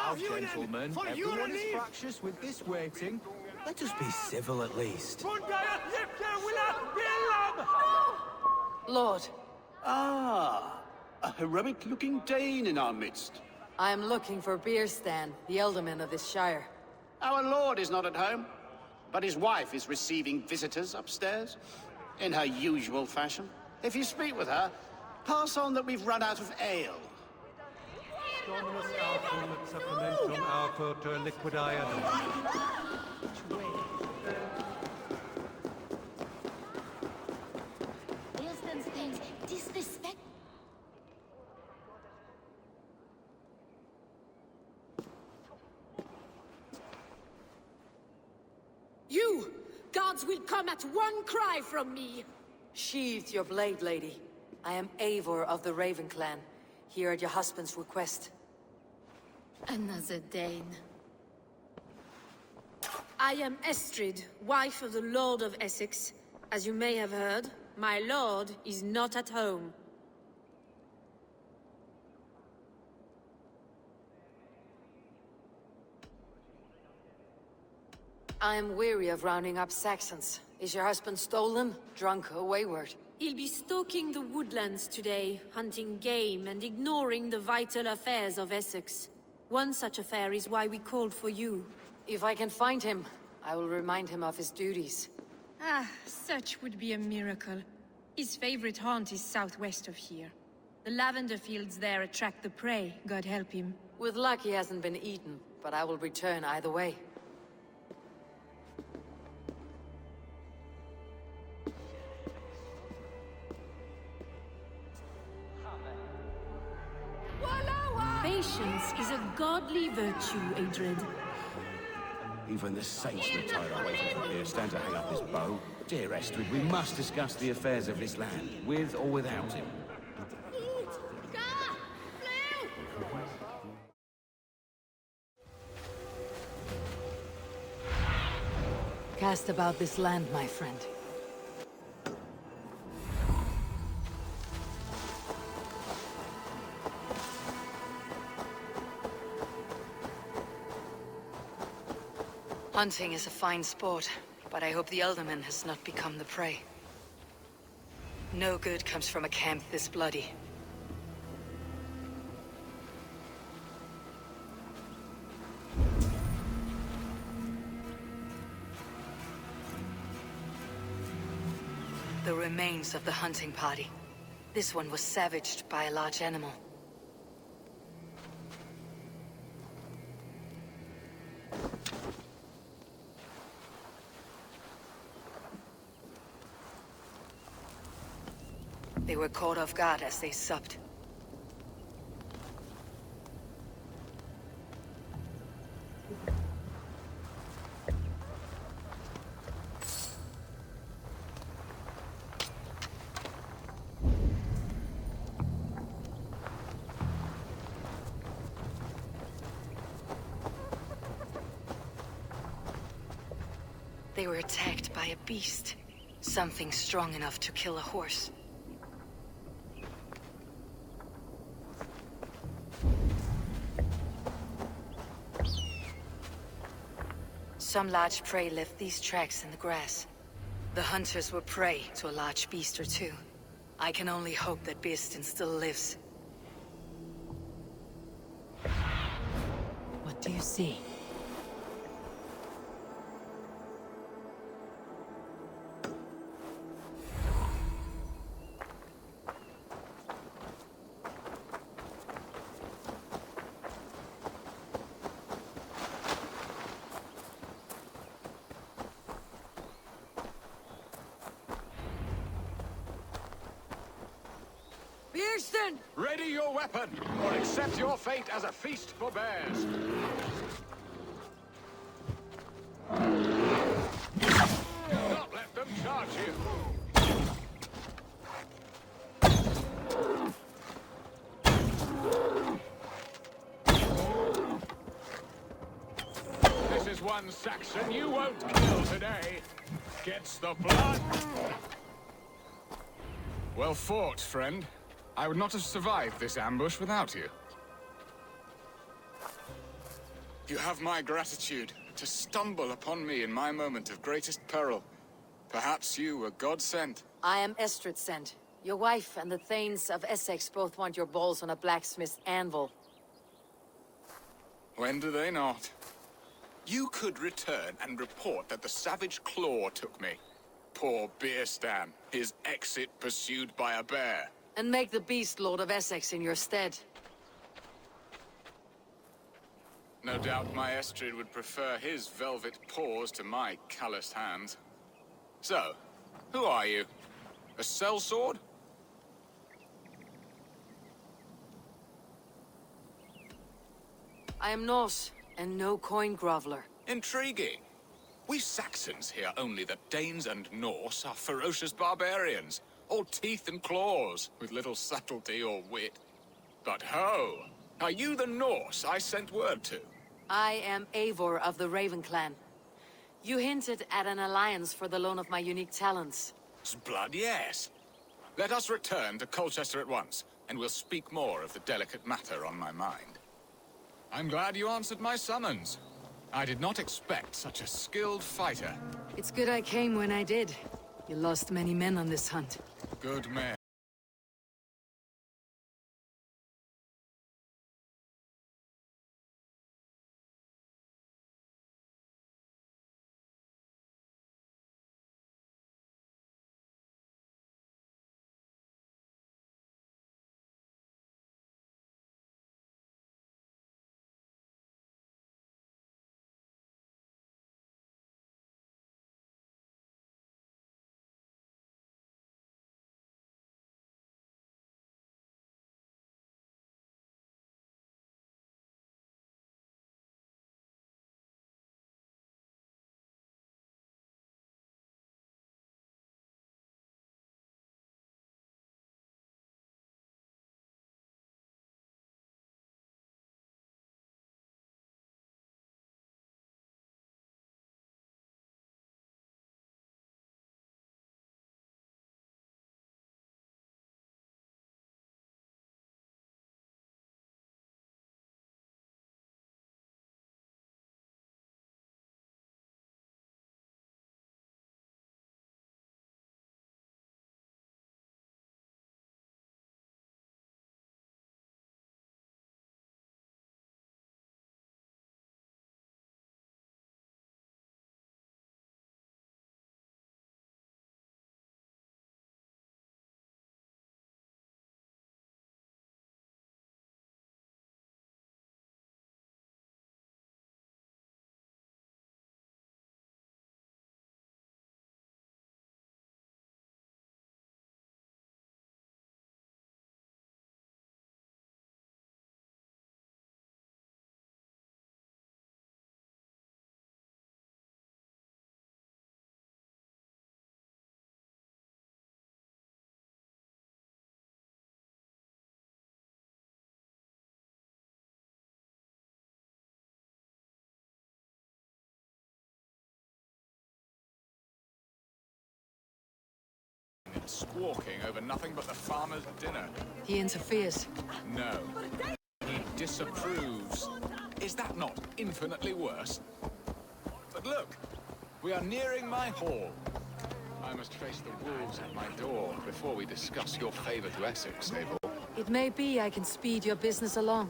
Now, gentlemen, everyone is fractious with this waiting. Let us be civil at least. Lord, Ah, a heroic-looking Dane in our midst. I am looking for Bristan, the ealdorman of this shire. Our lord is not at home, but his wife is receiving visitors upstairs, in her usual fashion. If you speak with her, pass on that we've run out of ale. Dominus Altum et supplementum alter liquidium. Disrespect. You! Gods will come at one cry from me! Sheathe your blade, lady. I am Eivor of the Raven clan, here at your husband's request. Another Dane. I am Estrid, wife of the Lord of Essexe. As you may have heard, my lord is not at home. I am weary of rounding up Saxons. Is your husband stolen, drunk, or wayward? He'll be stalking the woodlands today, hunting game and ignoring the vital affairs of Essex. One such affair is why we called for you. If I can find him, I will remind him of his duties. Ah, such would be a miracle. His favorite haunt is southwest of here. The lavender fields there attract the prey, God help him. With luck he hasn't been eaten, but I will return either way. Patience is a godly virtue, Adred. Even the saints were tired of waiting for Bristan to hang up his bow. Dear Estrid, we must discuss the affairs of this land, with or without him. Cast about this land, my friend. Hunting is a fine sport, but I hope the ealdorman has not become the prey. No good comes from a camp this bloody. The remains of the hunting party. This one was savaged by a large animal. They were caught off guard as they supped. They were attacked by a beast. Something strong enough to kill a horse. Some large prey left these tracks in the grass. The hunters were prey to a large beast or two. I can only hope that Bristan still lives. What do you see? Bristan! Ready your weapon, or accept your fate as a feast for bears. Do not let them charge you. This is one Saxon you won't kill today. Gets the blood. Well fought, friend. I would not have survived this ambush without you. You have my gratitude to stumble upon me in my moment of greatest peril. Perhaps you were God-sent. I am Estrid sent. Your wife and the Thanes of Essexe both want your balls on a blacksmith's anvil. When do they not? You could return and report that the savage Claw took me. Poor Bristan, his exit pursued by a bear. And make the beast Lord of Essexe in your stead. No doubt my Estrid would prefer his velvet paws to my calloused hands. So, who are you? A sellsword? I am Norse, and no coin groveler. Intriguing. We Saxons hear only that Danes and Norse are ferocious barbarians, all teeth and claws, with little subtlety or wit. But ho! Are you the Norse I sent word to? I am Eivor of the Raven clan. You hinted at an alliance for the loan of my unique talents. Blood, yes. Let us return to Colchester at once, and we'll speak more of the delicate matter on my mind. I'm glad you answered my summons. I did not expect such a skilled fighter. It's good I came when I did. You lost many men on this hunt. Good men. Squawking over nothing but the farmer's dinner. He interferes. No. He disapproves. Is that not infinitely worse? But look, we are nearing my hall. I must face the wolves at my door before we discuss your favor to Essex, Eivor. It may be I can speed your business along.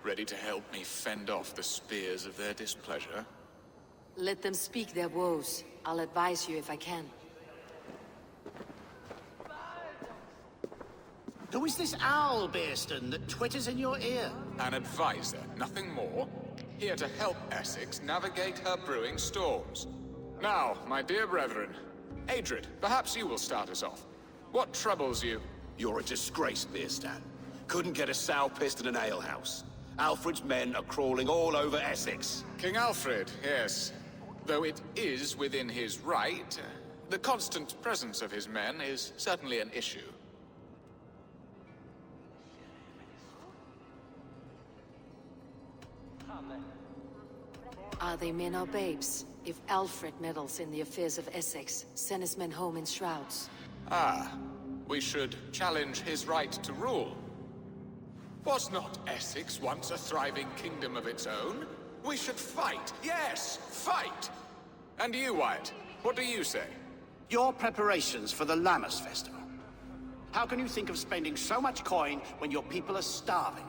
Ready to help me fend off the spears of their displeasure? Let them speak their woes. I'll advise you if I can. Who is this owl, Bristan, that twitters in your ear? An advisor, nothing more. Here to help Essex navigate her brewing storms. Now, my dear brethren, Adrid, perhaps you will start us off. What troubles you? You're a disgrace, Bristan. Couldn't get a sow pissed in an alehouse. Alfred's men are crawling all over Essex. King Alfred, yes. Though it is within his right, the constant presence of his men is certainly an issue. Are they men or babes? If Alfred meddles in the affairs of Essex, send his men home in shrouds. Ah, we should challenge his right to rule. Was not Essex once a thriving kingdom of its own? We should fight, yes, fight! And you, Wyatt, what do you say? Your preparations for the Lammas Festival. How can you think of spending so much coin when your people are starving?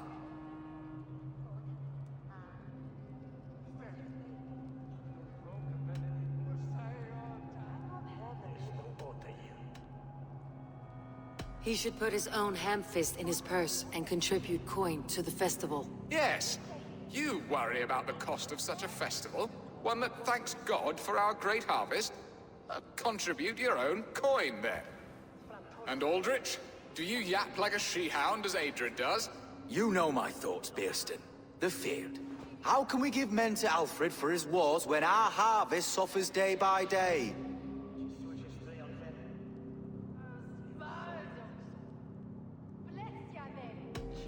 He should put his own ham-fist in his purse and contribute coin to the festival. Yes, you worry about the cost of such a festival, one that thanks God for our great harvest. Contribute your own coin, then. And Aldrich, do you yap like a she-hound as Adred does? You know my thoughts, Bristan. The field. How can we give men to Alfred for his wars when our harvest suffers day by day?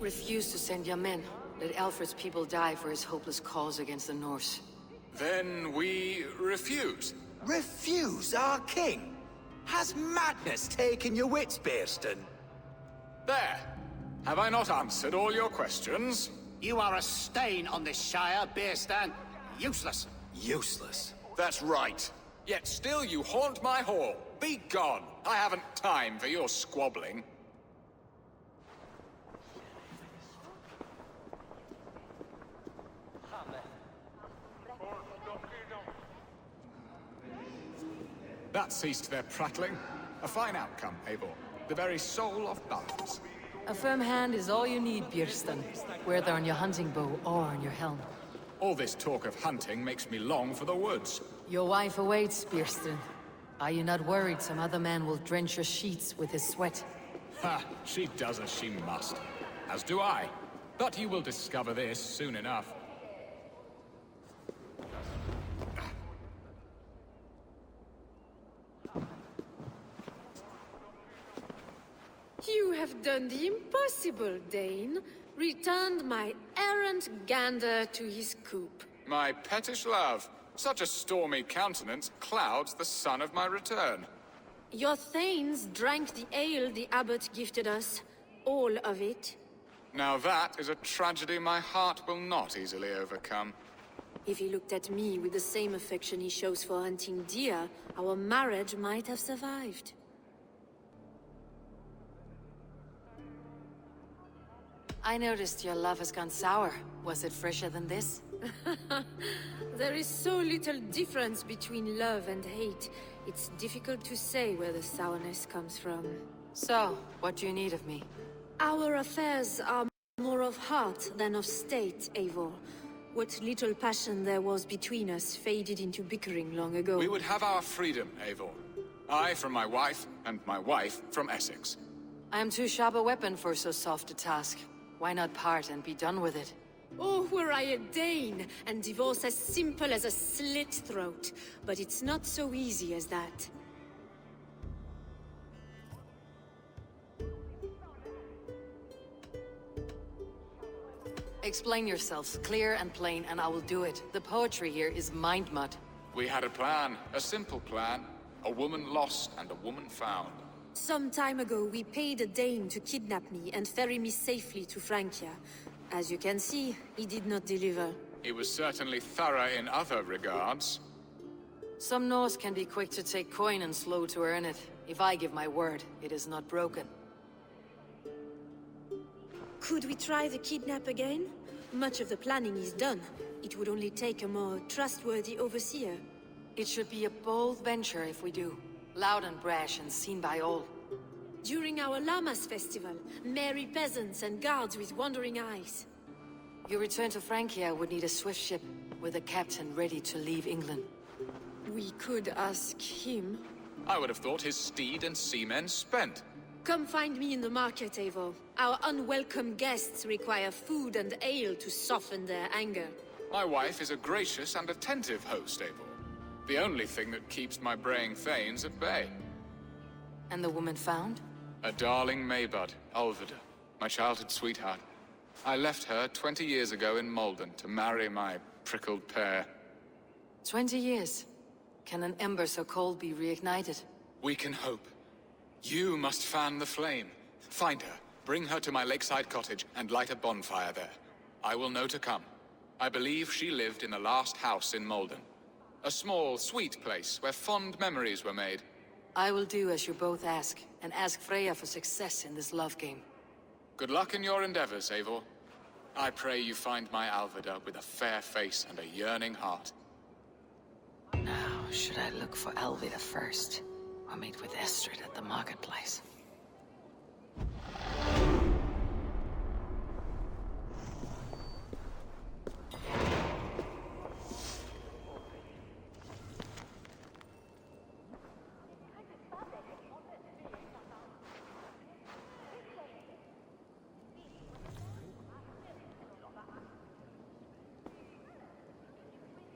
Refuse to send your men. Let Alfred's people die for his hopeless cause against the Norse. Then we refuse. Refuse our king? Has madness taken your wits, Bristan? There. Have I not answered all your questions? You are a stain on this Shire, Bristan. Useless. Useless. That's right. Yet still you haunt my hall. Be gone. I haven't time for your squabbling. That ceased their prattling. A fine outcome, Eivor. The very soul of balance. A firm hand is all you need, Björnston. Whether on your hunting bow or on your helm. All this talk of hunting makes me long for the woods. Your wife awaits, Björnston. Are you not worried some other man will drench your sheets with his sweat? Ha! She does as she must. As do I. But you will discover this soon enough. You have done the impossible, Dane. Returned my errant gander to his coop. My pettish love. Such a stormy countenance clouds the sun of my return. Your thanes drank the ale the abbot gifted us. All of it. Now that is a tragedy my heart will not easily overcome. If he looked at me with the same affection he shows for hunting deer, our marriage might have survived. I noticed your love has gone sour. Was it fresher than this? There is so little difference between love and hate. It's difficult to say where the sourness comes from. So, what do you need of me? Our affairs are more of heart than of state, Eivor. What little passion there was between us faded into bickering long ago. We would have our freedom, Eivor. I from my wife, and my wife from Essex. I am too sharp a weapon for so soft a task. Why not part and be done with it? Oh, were I a Dane, and divorce as simple as a slit throat. But it's not so easy as that. Explain yourselves, clear and plain, and I will do it. The poetry here is mind mud. We had a plan, a simple plan. A woman lost and a woman found. Some time ago, we paid a Dane to kidnap me and ferry me safely to Francia. As you can see, he did not deliver. He was certainly thorough in other regards. Some Norse can be quick to take coin and slow to earn it. If I give my word, it is not broken. Could we try the kidnap again? Much of the planning is done. It would only take a more trustworthy overseer. It should be a bold venture if we do. Loud and brash and seen by all. During our Lammas festival, merry peasants and guards with wandering eyes. Your return to Francia would need a swift ship, with a captain ready to leave England. We could ask him. I would have thought his steed and seamen spent. Come find me in the market, Eivor. Our unwelcome guests require food and ale to soften their anger. My wife is a gracious and attentive host, Eivor. The only thing that keeps my braying thanes at bay. And the woman found? A darling Maybud, Ulvida, my childhood sweetheart. I left her 20 years ago in Malden to marry my prickled pear. 20 years. Can an ember so cold be reignited? We can hope. You must fan the flame. Find her, bring her to my lakeside cottage, and light a bonfire there. I will know to come. I believe she lived in the last house in Malden. A small, sweet place where fond memories were made. I will do as you both ask, and ask Freya for success in this love game. Good luck in your endeavors, Eivor. I pray you find my Alvida with a fair face and a yearning heart. Now, should I look for Alvida first, or meet with Estrid at the marketplace?